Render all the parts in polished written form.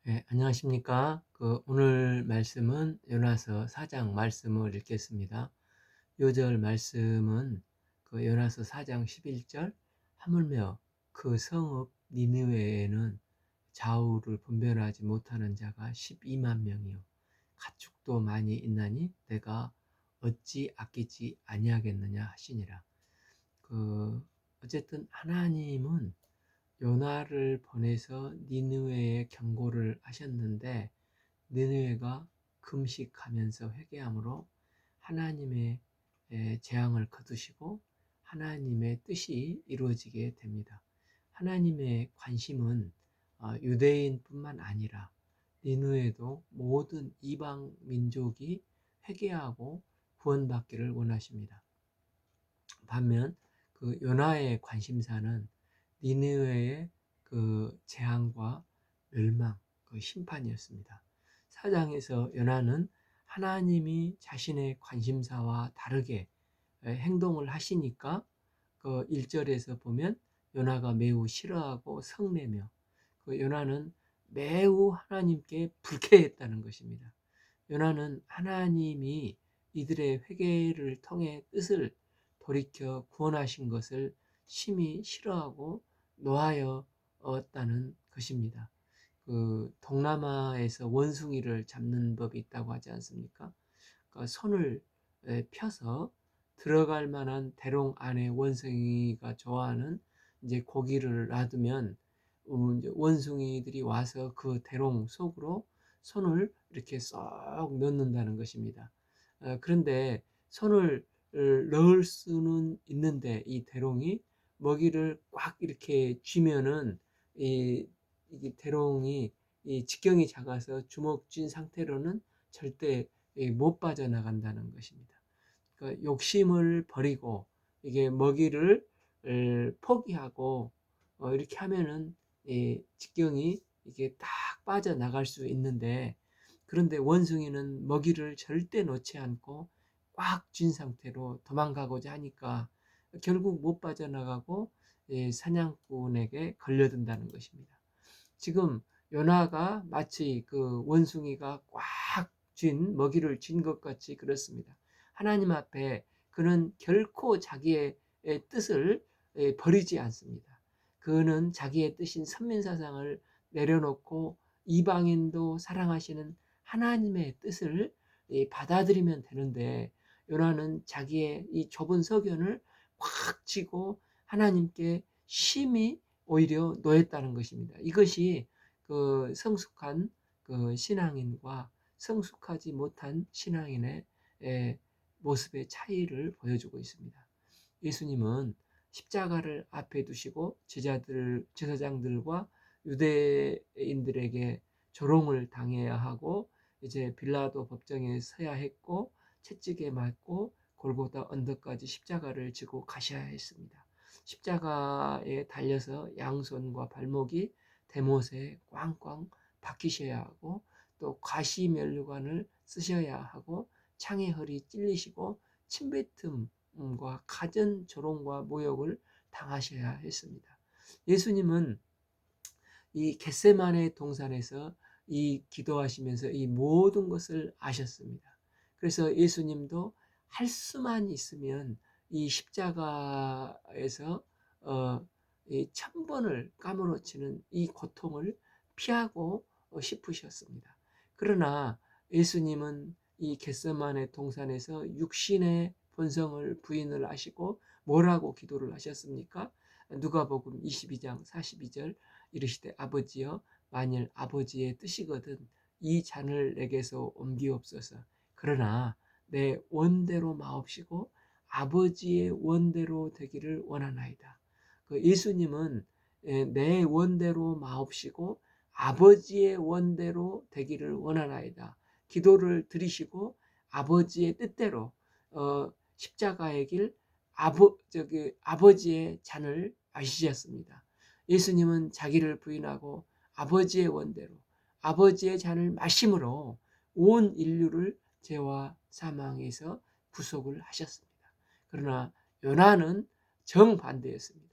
네, 안녕하십니까. 오늘 말씀은 요나서 4장 말씀을 읽겠습니다. 요절 말씀은 요나서 4장 11절, 하물며 그 성읍 니느웨에는 좌우를 분별하지 못하는 자가 12만 명이요 가축도 많이 있나니 내가 어찌 아끼지 아니하겠느냐 하시니라. 어쨌든 하나님은 요나를 보내서 니느웨에 경고를 하셨는데, 니느웨가 금식하면서 회개함으로 하나님의 재앙을 거두시고 하나님의 뜻이 이루어지게 됩니다. 하나님의 관심은 유대인뿐만 아니라 니느웨도 모든 이방 민족이 회개하고 구원받기를 원하십니다. 반면 요나의 관심사는 니느웨의 재앙과 멸망, 심판이었습니다. 사장에서 요나는 하나님이 자신의 관심사와 다르게 행동을 하시니까 1절에서 보면 요나가 매우 싫어하고 성내며, 요나는 매우 하나님께 불쾌했다는 것입니다. 요나는 하나님이 이들의 회개를 통해 뜻을 돌이켜 구원하신 것을 심히 싫어하고 노하였다는 것입니다. 동남아에서 원숭이를 잡는 법이 있다고 하지 않습니까? 그러니까 손을 펴서 들어갈 만한 대롱 안에 원숭이가 좋아하는 이제 고기를 놔두면 이제 원숭이들이 와서 그 대롱 속으로 손을 이렇게 쏙 넣는다는 것입니다. 그런데 손을 넣을 수는 있는데 이 대롱이 먹이를 꽉 이렇게 쥐면은 이게 대롱이 이 직경이 작아서 주먹 쥔 상태로는 절대 못 빠져나간다는 것입니다. 그러니까 욕심을 버리고 이게 먹이를 포기하고 이렇게 하면은 직경이 이게 딱 빠져나갈 수 있는데, 그런데 원숭이는 먹이를 절대 놓지 않고 꽉 쥔 상태로 도망가고자 하니까 결국 못 빠져나가고 사냥꾼에게 걸려든다는 것입니다. 지금 요나가 마치 그 원숭이가 꽉 쥔 먹이를 쥔 것 같이 그렇습니다. 하나님 앞에 그는 결코 자기의 뜻을 버리지 않습니다. 그는 자기의 뜻인 선민사상을 내려놓고 이방인도 사랑하시는 하나님의 뜻을 받아들이면 되는데, 요나는 자기의 이 좁은 서견을 꽉 쥐고 하나님께 심히 오히려 노했다는 것입니다. 이것이 성숙한 신앙인과 성숙하지 못한 신앙인의 모습의 차이를 보여주고 있습니다. 예수님은 십자가를 앞에 두시고 제사장들과 유대인들에게 조롱을 당해야 하고 이제 빌라도 법정에 서야 했고 채찍에 맞고 골고다 언덕까지 십자가를 지고 가셔야 했습니다. 십자가에 달려서 양손과 발목이 대못에 꽝꽝 박히셔야 하고, 또 과시면류관을 쓰셔야 하고, 창에 허리 찔리시고 침뱉음과 가전 조롱과 모욕을 당하셔야 했습니다. 예수님은 이 겟세마네 동산에서 이 기도하시면서 이 모든 것을 아셨습니다. 그래서 예수님도 할 수만 있으면 이 십자가에서 이 1000번을 까무러치는 이 고통을 피하고 싶으셨습니다. 그러나 예수님은 이 겟세마네 동산에서 육신의 본성을 부인을 하시고 뭐라고 기도를 하셨습니까? 누가복음 22장 42절 이르시되 아버지여, 만일 아버지의 뜻이거든 이 잔을 내게서 옮기옵소서. 그러나 내 원대로 마옵시고 아버지의 원대로 되기를 원하나이다. 예수님은 내 원대로 마옵시고 아버지의 원대로 되기를 원하나이다. 기도를 드리시고 아버지의 뜻대로 십자가의 길 아버지의 잔을 마시셨습니다. 예수님은 자기를 부인하고 아버지의 원대로 아버지의 잔을 마심으로 온 인류를 죄와 사망에서 구속을 하셨습니다. 그러나 요나는 정반대였습니다.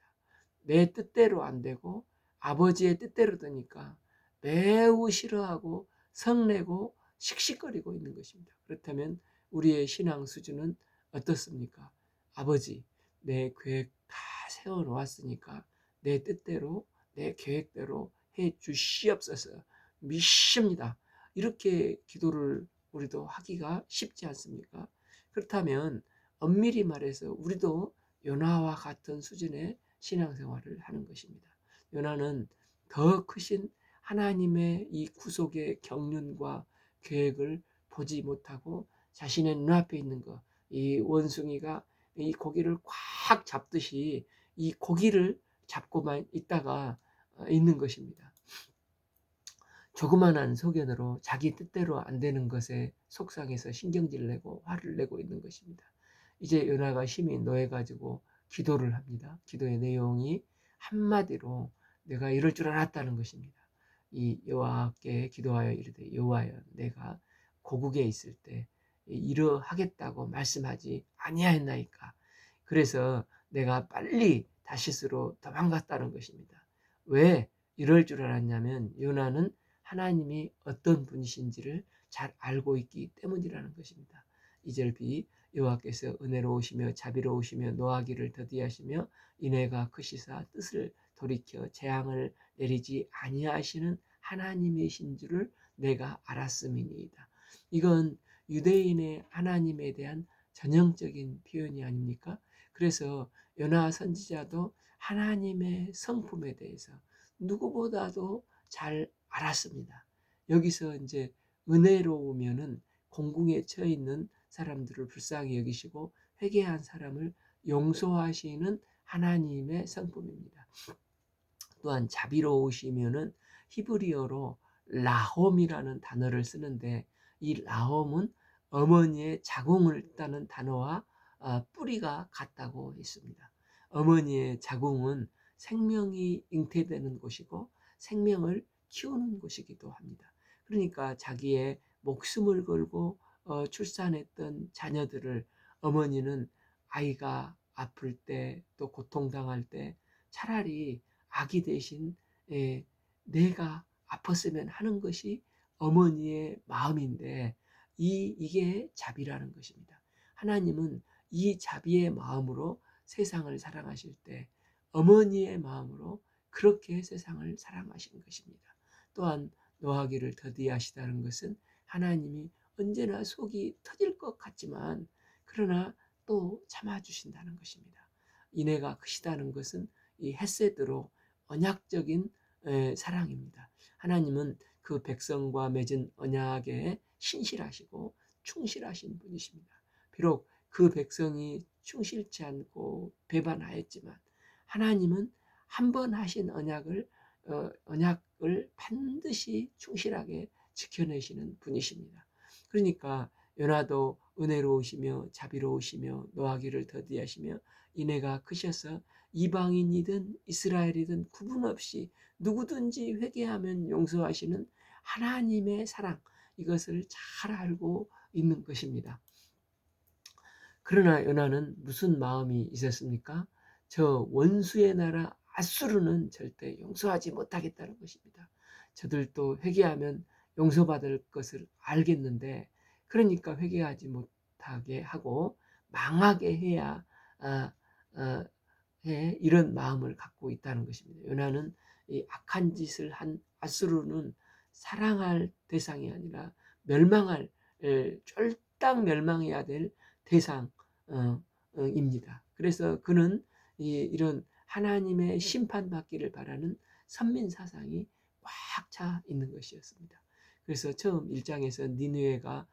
내 뜻대로 안 되고 아버지의 뜻대로 되니까 매우 싫어하고 성내고 씩씩거리고 있는 것입니다. 그렇다면 우리의 신앙 수준은 어떻습니까? 아버지, 내 계획 다 세워놓았으니까 내 뜻대로 내 계획대로 해 주시옵소서. 믿습니다. 이렇게 기도를 우리도 하기가 쉽지 않습니까? 그렇다면 엄밀히 말해서 우리도 요나와 같은 수준의 신앙생활을 하는 것입니다. 요나는 더 크신 하나님의 이 구속의 경륜과 계획을 보지 못하고 자신의 눈앞에 있는 것, 이 원숭이가 이 고기를 꽉 잡듯이 이 고기를 잡고만 있다가 있는 것입니다. 조그만한 소견으로 자기 뜻대로 안 되는 것에 속상해서 신경질 내고 화를 내고 있는 것입니다. 이제 요나가 힘이 노해가지고 기도를 합니다. 기도의 내용이 한마디로 내가 이럴 줄 알았다는 것입니다. 이 여호와께 기도하여 이르되 여호와여 내가 고국에 있을 때 이러하겠다고 말씀하지 아니하였나이까. 그래서 내가 빨리 다시스로 도망갔다는 것입니다. 왜 이럴 줄 알았냐면 요나는 하나님이 어떤 분이신지를 잘 알고 있기 때문이라는 것입니다. 2절 B 여호와께서 은혜로우시며 자비로우시며 노하기를 더디하시며 인애가 크시사 뜻을 돌이켜 재앙을 내리지 아니하시는 하나님이신 줄을 내가 알았음이니이다. 이건 유대인의 하나님에 대한 전형적인 표현이 아닙니까? 그래서 요나 선지자도 하나님의 성품에 대해서 누구보다도 잘 알았습니다. 여기서 이제 은혜로우면은 공궁에 처해 있는 사람들을 불쌍히 여기시고 회개한 사람을 용서하시는 하나님의 성품입니다. 또한 자비로우시면은 히브리어로 라홈이라는 단어를 쓰는데 이 라홈은 어머니의 자궁을 따는 단어와 뿌리가 같다고 했습니다. 어머니의 자궁은 생명이 잉태되는 곳이고 생명을 키우는 곳이기도 합니다. 그러니까 자기의 목숨을 걸고 출산했던 자녀들을 어머니는 아이가 아플 때 또 고통당할 때 차라리 아기 대신 내가 아팠으면 하는 것이 어머니의 마음인데 이게 자비라는 것입니다. 하나님은 이 자비의 마음으로 세상을 사랑하실 때 어머니의 마음으로 그렇게 세상을 사랑하시는 것입니다. 또한 노하기를 더디하시다는 것은 하나님이 언제나 속이 터질 것 같지만 그러나 또 참아주신다는 것입니다. 인애가 크시다는 것은 이 헤세드로 언약적인 사랑입니다. 하나님은 그 백성과 맺은 언약에 신실하시고 충실하신 분이십니다. 비록 그 백성이 충실치 않고 배반하였지만 하나님은 한 번 하신 언약을 반드시 충실하게 지켜내시는 분이십니다. 그러니까 요나도 은혜로우시며 자비로우시며 노하기를 더디하시며 인애가 크셔서 이방인이든 이스라엘이든 구분 없이 누구든지 회개하면 용서하시는 하나님의 사랑, 이것을 잘 알고 있는 것입니다. 그러나 요나는 무슨 마음이 있었습니까? 저 원수의 나라 아수르는 절대 용서하지 못하겠다는 것입니다. 저들도 회개하면 용서받을 것을 알겠는데 그러니까 회개하지 못하게 하고 망하게 해야 이런 마음을 갖고 있다는 것입니다. 요나는 이 악한 짓을 한 아수르는 사랑할 대상이 아니라 멸망할 쫄딱 멸망해야 될 대상입니다. 그래서 그는 이런 하나님의 심판받기를 바라는 선민 사상이 꽉 차 있는 것이었습니다. 그래서 처음 1장에서 니느웨가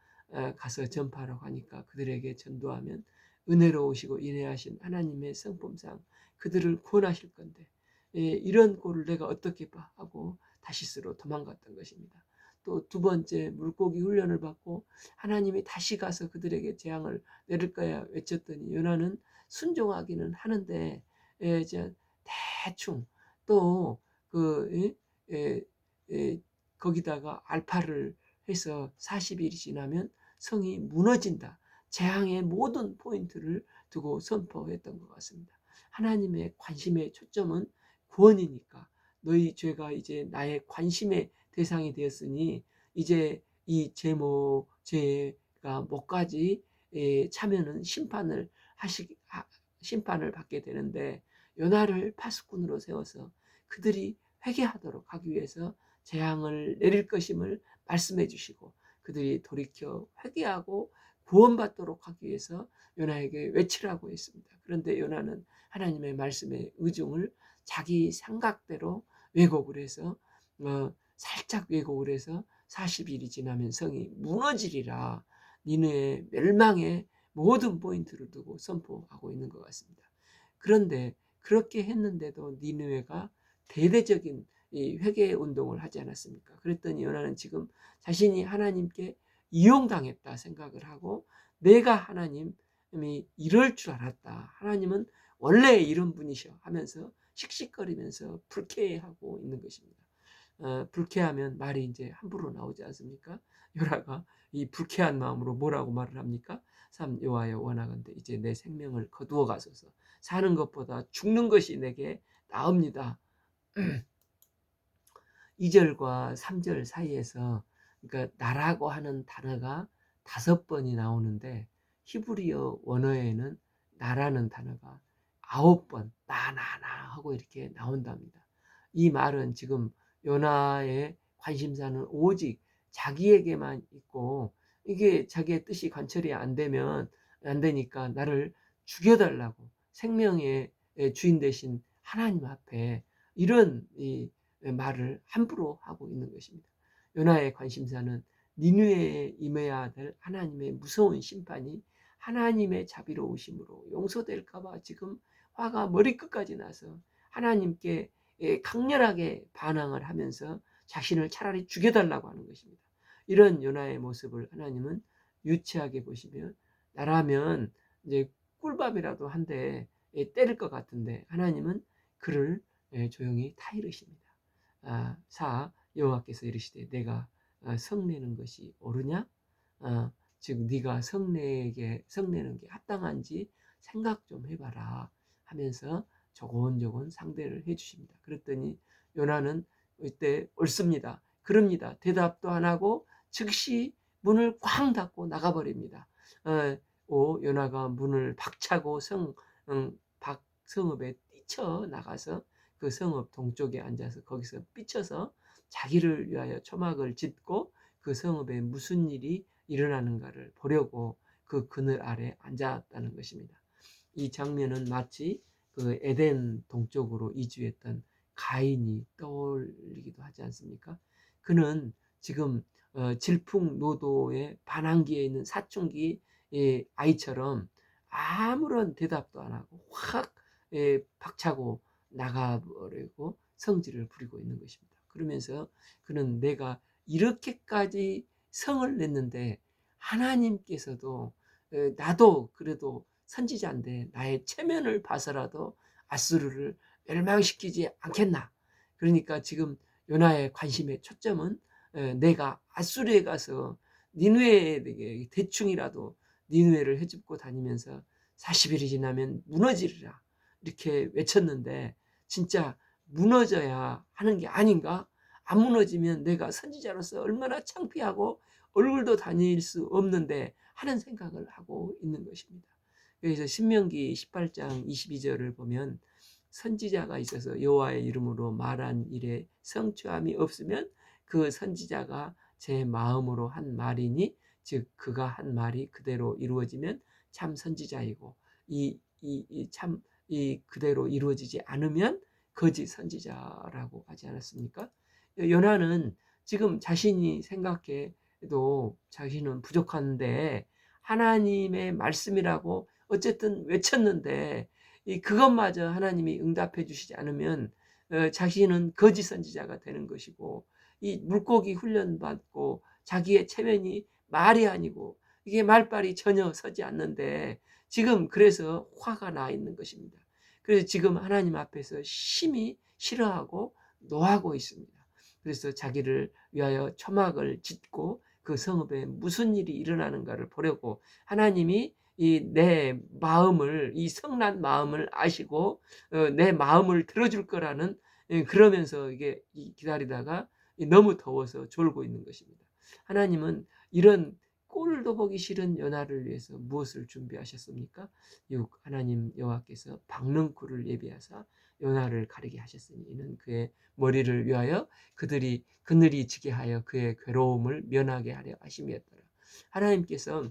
가서 전파하러 가니까 그들에게 전도하면 은혜로우시고 인애하신 하나님의 성품상 그들을 구원하실 건데 이런 꼴을 내가 어떻게 봐 하고 다시스로 도망갔던 것입니다. 또 두 번째 물고기 훈련을 받고 하나님이 다시 가서 그들에게 재앙을 내릴 거야 외쳤더니 요나는 순종하기는 하는데 대충 또그 거기다가 알파를 해서 40일이 지나면 성이 무너진다. 재앙의 모든 포인트를 두고 선포했던 것 같습니다. 하나님의 관심의 초점은 구원이니까 너희 죄가 이제 나의 관심의 대상이 되었으니 이제 이 죄가 목까지 차면은 심판을 받게 되는데, 요나를 파수꾼으로 세워서 그들이 회개하도록 하기 위해서 재앙을 내릴 것임을 말씀해 주시고, 그들이 돌이켜 회개하고 구원받도록 하기 위해서 요나에게 외치라고 했습니다. 그런데 요나는 하나님의 말씀의 의중을 자기 생각대로 왜곡을 해서 살짝 왜곡을 해서 40일이 지나면 성이 무너지리라, 니느의 멸망의 모든 포인트를 두고 선포하고 있는 것 같습니다. 그런데 그렇게 했는데도 니느웨가 대대적인 이 회개 운동을 하지 않았습니까? 그랬더니 요나는 지금 자신이 하나님께 이용당했다 생각을 하고, 내가 하나님이 이럴 줄 알았다, 하나님은 원래 이런 분이셔 하면서 씩씩거리면서 불쾌해하고 있는 것입니다. 불쾌하면 말이 이제 함부로 나오지 않습니까? 요나가 이 불쾌한 마음으로 뭐라고 말을 합니까? 여호와여 원하건대 이제 내 생명을 거두어 가소서, 사는 것보다 죽는 것이 내게 나옵니다. 2절과 3절 사이에서, 그러니까 나라고 하는 단어가 5번이 나오는데, 히브리어 원어에는 나라는 단어가 9번 나나나 하고 이렇게 나온답니다. 이 말은 지금 요나의 관심사는 오직 자기에게만 있고, 이게 자기의 뜻이 관철이 안 되니까 나를 죽여달라고 생명의 주인 되신 하나님 앞에 이런 말을 함부로 하고 있는 것입니다. 요나의 관심사는 니느웨에 임해야 될 하나님의 무서운 심판이 하나님의 자비로우심으로 용서될까 봐 지금 화가 머리끝까지 나서 하나님께 강렬하게 반항을 하면서 자신을 차라리 죽여달라고 하는 것입니다. 이런 요나의 모습을 하나님은 유치하게 보시며, 나라면 이제 꿀밤이라도 한 대 때릴 것 같은데 하나님은 그를 조용히 타이르십니다. 여호와께서 이르시되 내가 성내는 것이 옳으냐? 즉 네가 성내는 게 합당한지 생각 좀 해봐라 하면서 조곤조곤 상대를 해주십니다. 그랬더니 요나는 이때 옳습니다, 그럽니다, 대답도 안 하고 즉시 문을 쾅 닫고 나가버립니다. 요나가 문을 박차고 성읍에 뛰쳐나가서 그 성읍 동쪽에 앉아서 거기서 삐쳐서 자기를 위하여 초막을 짓고 그 성읍에 무슨 일이 일어나는가를 보려고 그 그늘 아래 앉았다는 것입니다. 이 장면은 마치 그 에덴 동쪽으로 이주했던 가인이 떠올리기도 하지 않습니까? 그는 지금 질풍노도의 반항기에 있는 사춘기 아이처럼 아무런 대답도 안 하고 확 박차고 나가버리고 성질을 부리고 있는 것입니다. 그러면서 그는 내가 이렇게까지 성을 냈는데 하나님께서도 나도 그래도 선지자인데 나의 체면을 봐서라도 아수르를 멸망시키지 않겠나. 그러니까 지금 요나의 관심의 초점은 내가 아수르에 가서 니느웨에게 대충이라도 니느웨를 헤집고 다니면서 40일이 지나면 무너지리라 이렇게 외쳤는데, 진짜 무너져야 하는 게 아닌가? 안 무너지면 내가 선지자로서 얼마나 창피하고 얼굴도 다닐 수 없는데 하는 생각을 하고 있는 것입니다. 그래서 신명기 18장 22절을 보면, 선지자가 있어서 여호와의 이름으로 말한 일에 성취함이 없으면 그 선지자가 제 마음으로 한 말이니, 즉 그가 한 말이 그대로 이루어지면 참 선지자이고 이 그대로 이루어지지 않으면 거짓 선지자라고 하지 않았습니까? 요나는 지금 자신이 생각해도 자신은 부족한데 하나님의 말씀이라고 어쨌든 외쳤는데, 그것마저 하나님이 응답해 주시지 않으면 자신은 거짓 선지자가 되는 것이고, 이 물고기 훈련받고 자기의 체면이 말이 아니고 이게 말빨이 전혀 서지 않는데 지금 그래서 화가 나 있는 것입니다. 그래서 지금 하나님 앞에서 심히 싫어하고 노하고 있습니다. 그래서 자기를 위하여 초막을 짓고 그 성읍에 무슨 일이 일어나는가를 보려고, 하나님이 내 마음을, 이 성난 마음을 아시고 내 마음을 들어줄 거라는, 그러면서 이게 기다리다가 너무 더워서 졸고 있는 것입니다. 하나님은 이런 꼴도 보기 싫은 연하를 위해서 무엇을 준비하셨습니까? 하나님 여호와께서 박능쿨을 예비하사 연하를 가리게 하셨으니 이는 그의 머리를 위하여 그늘이 지게 하여 그의 괴로움을 면하게 하려 하심이었더라. 하나님께서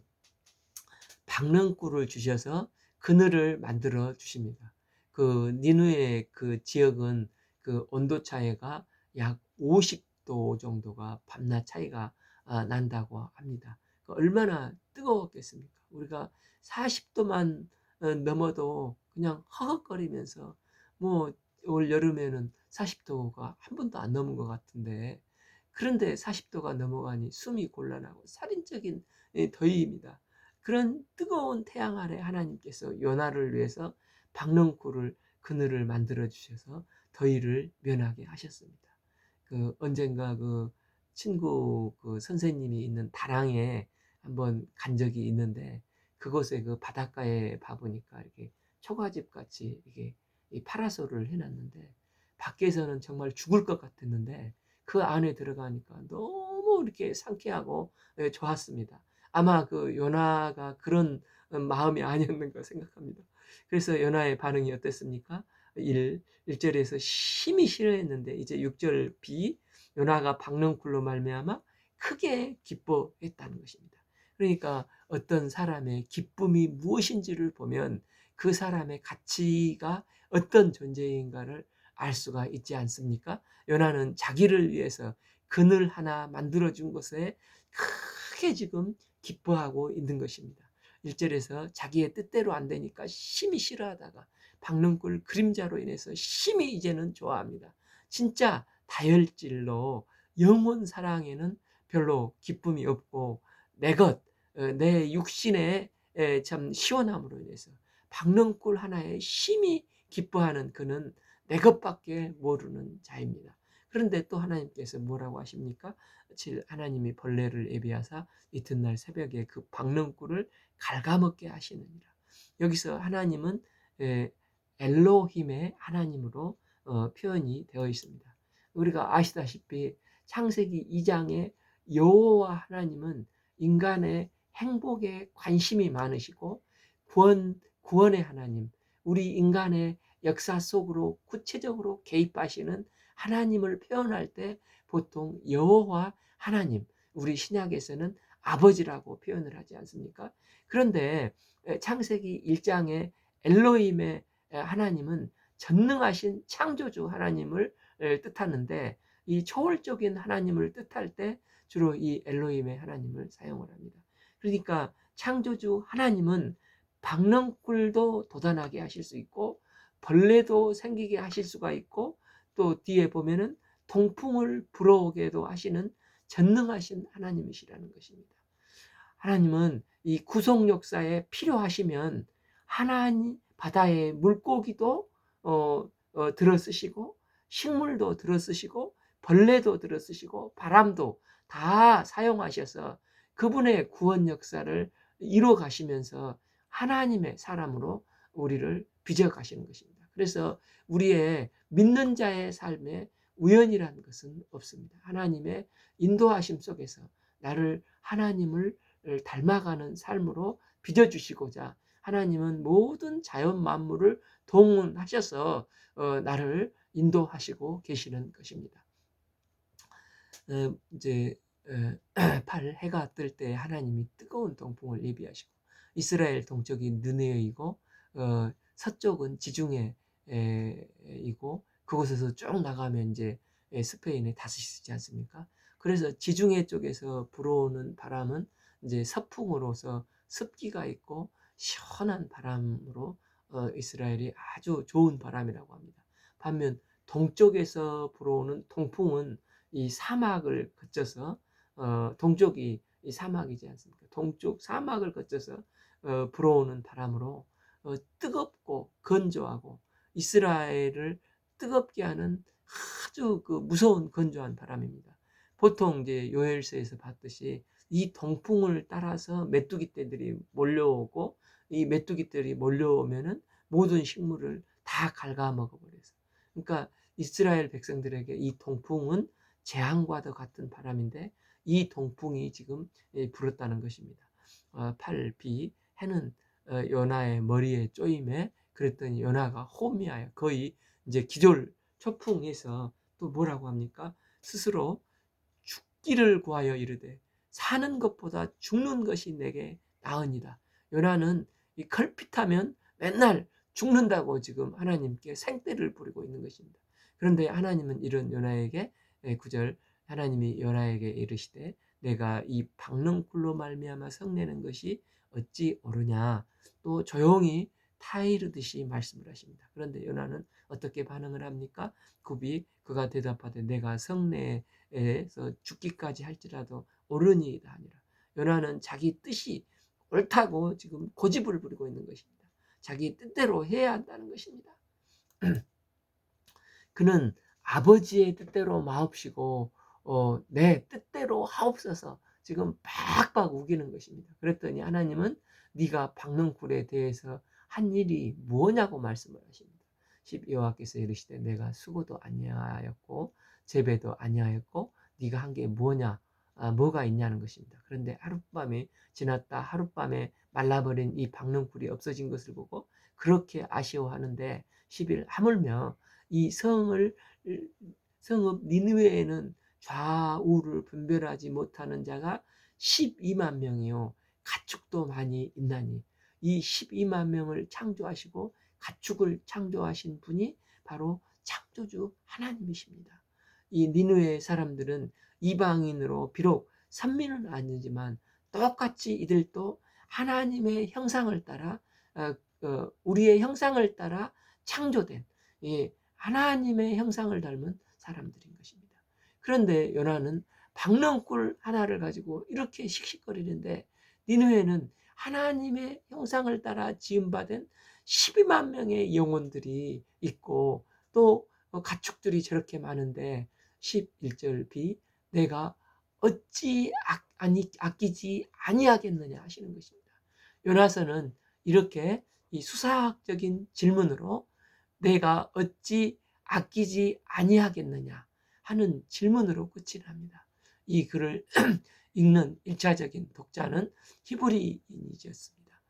박능쿨을 주셔서 그늘을 만들어 주십니다. 그 니느웨의 그 지역은 그 온도 차이가 약 50도 정도가 밤낮 차이가 난다고 합니다. 얼마나 뜨거웠겠습니까? 우리가 40도만 넘어도 그냥 허걱거리면서 뭐 올 여름에는 40도가 한 번도 안 넘은 것 같은데, 그런데 40도가 넘어가니 숨이 곤란하고 살인적인 더위입니다. 그런 뜨거운 태양 아래 하나님께서 요나를 위해서 박넝쿨을 그늘을 만들어 주셔서 더위를 면하게 하셨습니다. 언젠가 친구 선생님이 있는 다랑에 한번 간 적이 있는데, 그곳에 바닷가에 봐보니까 이렇게 초가집 같이 이게 이 파라솔을 해놨는데, 밖에서는 정말 죽을 것 같았는데 그 안에 들어가니까 너무 이렇게 상쾌하고 좋았습니다. 아마 요나가 그런 마음이 아니었는가 생각합니다. 그래서 요나의 반응이 어땠습니까? 1절에서 심히 싫어했는데 이제 6절 B, 요나가 박넝쿨로 말미암아 크게 기뻐했다는 것입니다. 그러니까 어떤 사람의 기쁨이 무엇인지를 보면 그 사람의 가치가 어떤 존재인가를 알 수가 있지 않습니까? 요나는 자기를 위해서 그늘 하나 만들어준 것에 크게 지금 기뻐하고 있는 것입니다. 1절에서 자기의 뜻대로 안 되니까 심히 싫어하다가 박능쿨 그림자로 인해서 심히 이제는 좋아합니다. 진짜 다혈질로 영혼 사랑에는 별로 기쁨이 없고 내 육신의 참 시원함으로 인해서 박능쿨 하나에 심히 기뻐하는 그는 내 것밖에 모르는 자입니다. 그런데 또 하나님께서 뭐라고 하십니까? 하나님이 벌레를 예비하사 이튿날 새벽에 그 박넝쿨을 갉아먹게 하시느니라. 여기서 하나님은 엘로힘의 하나님으로 표현이 되어 있습니다. 우리가 아시다시피 창세기 2장에 여호와 하나님은 인간의 행복에 관심이 많으시고 구원의 하나님, 우리 인간의 역사 속으로 구체적으로 개입하시는 하나님을 표현할 때 보통 여호와 하나님, 우리 신약에서는 아버지라고 표현을 하지 않습니까? 그런데 창세기 1장의 엘로힘의 하나님은 전능하신 창조주 하나님을 뜻하는데, 이 초월적인 하나님을 뜻할 때 주로 이 엘로힘의 하나님을 사용을 합니다. 그러니까 창조주 하나님은 박넝쿨도 돋아나게 하실 수 있고 벌레도 생기게 하실 수가 있고, 또 뒤에 보면은 동풍을 불어오게도 하시는 전능하신 하나님이시라는 것입니다. 하나님은 이 구속 역사에 필요하시면 하나님 바다의 물고기도 들어 쓰시고 식물도 들어 쓰시고 벌레도 들어 쓰시고 바람도 다 사용하셔서 그분의 구원 역사를 이루어 가시면서 하나님의 사람으로 우리를 빚어 가시는 것입니다. 그래서 우리의 믿는 자의 삶에 우연이라는 것은 없습니다. 하나님의 인도하심 속에서 나를 하나님을 닮아가는 삶으로 빚어주시고자 하나님은 모든 자연 만물을 동원하셔서 나를 인도하시고 계시는 것입니다. 이제 해가 뜰 때 하나님이 뜨거운 동풍을 예비하시고, 이스라엘 동쪽이 느네이고 서쪽은 지중해 이고, 그곳에서 쭉 나가면 이제 스페인의 다스시지 않습니까? 그래서 지중해 쪽에서 불어오는 바람은 이제 서풍으로서 습기가 있고 시원한 바람으로 이스라엘이 아주 좋은 바람이라고 합니다. 반면 동쪽에서 불어오는 동풍은 이 사막을 거쳐서 동쪽이 이 사막이지 않습니까? 동쪽 사막을 거쳐서 불어오는 바람으로 뜨겁고 건조하고 이스라엘을 뜨겁게 하는 아주 무서운 건조한 바람입니다. 보통 이제 요엘서에서 봤듯이 이 동풍을 따라서 메뚜기 떼들이 몰려오고, 이 메뚜기들이 몰려오면은 모든 식물을 다 갉아먹어 버려서, 그러니까 이스라엘 백성들에게 이 동풍은 재앙과도 같은 바람인데 이 동풍이 지금 불었다는 것입니다. 8비 해는 요나의 머리에 쪼임에 그랬더니 요나가 호미하여 거의 이제 기절 초풍해서 또 뭐라고 합니까? 스스로 죽기를 구하여 이르되 사는 것보다 죽는 것이 내게 나으니라. 요나는 이 걸핏하면 맨날 죽는다고 지금 하나님께 생떼를 부리고 있는 것입니다. 그런데 하나님은 이런 요나에게 9절 하나님이 요나에게 이르시되 내가 이 박능쿨로 말미암아 성내는 것이 어찌 옳으냐. 또 조용히 타이르듯이 말씀을 하십니다. 그런데 요나는 어떻게 반응을 합니까? 굽이 그가 대답하되 내가 성내에서 죽기까지 할지라도 옳으니이다 하니라. 요나는 자기 뜻이 옳다고 지금 고집을 부리고 있는 것입니다. 자기 뜻대로 해야 한다는 것입니다. 그는 아버지의 뜻대로 마옵시고 내 뜻대로 하옵소서 지금 빡빡 우기는 것입니다. 그랬더니 하나님은 네가 박능쿨에 대해서 한 일이 뭐냐고 말씀을 하십니다. 여호와께서 이르시되 내가 수고도 아니하였고 재배도 아니하였고 네가 한 게 뭐냐 뭐가 있냐는 것입니다. 그런데 하룻밤이 지났다 하룻밤에 말라버린 이 박능쿨이 없어진 것을 보고 그렇게 아쉬워하는데 10일 하물며 이 성읍 니느웨에는 좌우를 분별하지 못하는 자가 12만 명이요 가축도 많이 있나니 이 12만 명을 창조하시고 가축을 창조하신 분이 바로 창조주 하나님이십니다. 이 니느웨 사람들은 이방인으로 비록 선민은 아니지만 똑같이 이들도 하나님의 형상을 따라 우리의 형상을 따라 창조된 하나님의 형상을 닮은 사람들인 것입니다. 그런데 요나는 박능쿨 하나를 가지고 이렇게 씩씩거리는데 니느웨는 하나님의 형상을 따라 지음받은 12만 명의 영혼들이 있고 또 가축들이 저렇게 많은데 11절 B 내가 어찌 아끼지 아니하겠느냐 하시는 것입니다. 요나서는 이렇게 이 수사학적인 질문으로 내가 어찌 아끼지 아니하겠느냐 하는 질문으로 끝이 납니다. 이 글을 읽는 1차적인 독자는 히브리인이었습니다.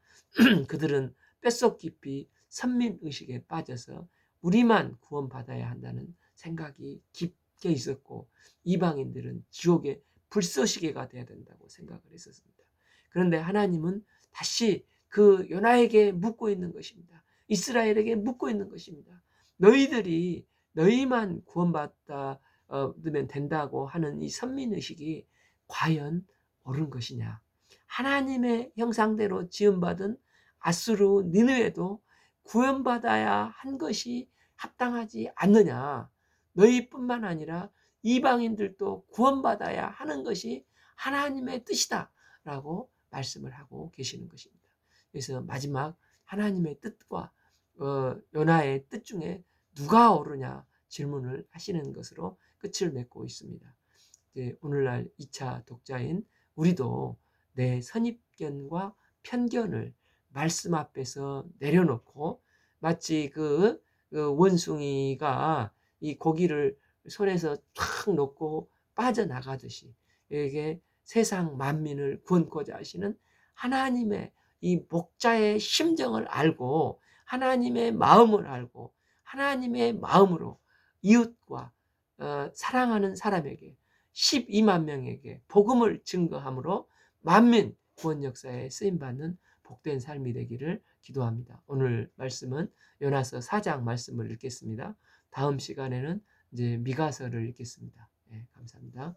그들은 뼛속 깊이 선민의식에 빠져서 우리만 구원받아야 한다는 생각이 깊게 있었고 이방인들은 지옥의 불쏘시개가 되어야 된다고 생각을 했었습니다. 그런데 하나님은 다시 그 요나에게 묻고 있는 것입니다. 이스라엘에게 묻고 있는 것입니다. 너희들이 너희만 구원받으면 된다고 하는 이 선민의식이 과연 옳은 것이냐. 하나님의 형상대로 지음받은 아수르 니느웨도 구원받아야 한 것이 합당하지 않느냐. 너희뿐만 아니라 이방인들도 구원받아야 하는 것이 하나님의 뜻이다 라고 말씀을 하고 계시는 것입니다. 그래서 마지막 하나님의 뜻과 요나의 뜻 중에 누가 옳으냐 질문을 하시는 것으로 끝을 맺고 있습니다. 이제 오늘날 2차 독자인 우리도 내 선입견과 편견을 말씀 앞에서 내려놓고 마치 그 원숭이가 이 고기를 손에서 탁 놓고 빠져나가듯이 이게 세상 만민을 구원코자 하시는 하나님의 이 목자의 심정을 알고 하나님의 마음을 알고 하나님의 마음으로 이웃과 사랑하는 사람에게 12만 명에게 복음을 증거함으로 만민 구원 역사에 쓰임받는 복된 삶이 되기를 기도합니다. 오늘 말씀은 요나서 4장 말씀을 읽겠습니다. 다음 시간에는 이제 미가서를 읽겠습니다. 네, 감사합니다.